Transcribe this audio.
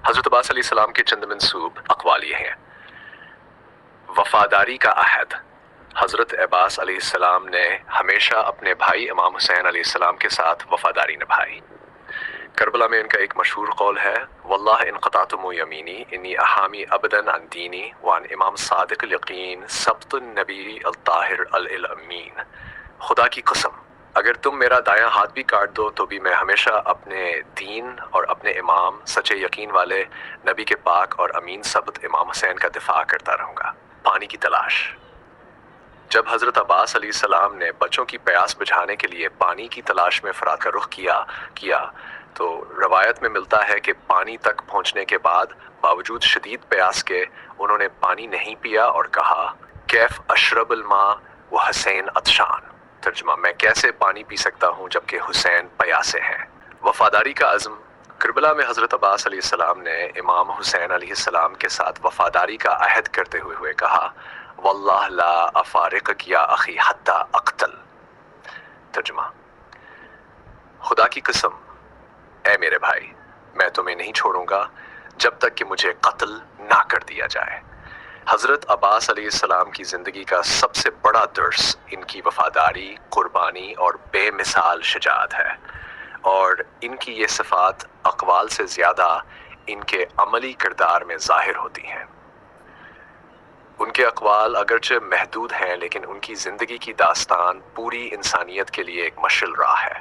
حضرت عباس علیہ السلام کے چند منسوب اقوال یہ ہیں: وفاداری کا عہد۔ حضرت عباس علیہ السلام نے ہمیشہ اپنے بھائی امام حسین علیہ السلام کے ساتھ وفاداری نبھائی۔ کربلا میں ان کا ایک مشہور قول ہے: واللہ ان قطعتم یمینی انی احامی ابدا عن دینی وعن امام صادق الیقین سبط النبی الطاہر الامین۔ خدا کی قسم، اگر تم میرا دایاں ہاتھ بھی کاٹ دو تو بھی میں ہمیشہ اپنے دین اور اپنے امام سچے یقین والے نبی کے پاک اور امین ثبت امام حسین کا دفاع کرتا رہوں گا۔ پانی کی تلاش۔ جب حضرت عباس علیہ السلام نے بچوں کی پیاس بجھانے کے لیے پانی کی تلاش میں فرات کا رخ کیا تو روایت میں ملتا ہے کہ پانی تک پہنچنے کے بعد باوجود شدید پیاس کے انہوں نے پانی نہیں پیا اور کہا: کیف اشرب الماء وحسین عطشان۔ ترجمہ: میں کیسے پانی پی سکتا ہوں جبکہ حسین پیاسے ہیں۔ وفاداری کا عزم۔ کربلا میں حضرت عباس علیہ السلام نے امام حسین علیہ السلام کے ساتھ وفاداری کا عہد کرتے ہوئے کہا: واللہ لا افارقک یا اخی حتی اقتل۔ ترجمہ: خدا کی قسم، اے میرے بھائی، میں تمہیں نہیں چھوڑوں گا جب تک کہ مجھے قتل نہ کر دیا جائے۔ حضرت عباس علیہ السلام کی زندگی کا سب سے بڑا درس ان کی وفاداری، قربانی اور بے مثال شجاعت ہے، اور ان کی یہ صفات اقوال سے زیادہ ان کے عملی کردار میں ظاہر ہوتی ہیں۔ ان کے اقوال اگرچہ محدود ہیں لیکن ان کی زندگی کی داستان پوری انسانیت کے لیے ایک مشعل راہ ہے۔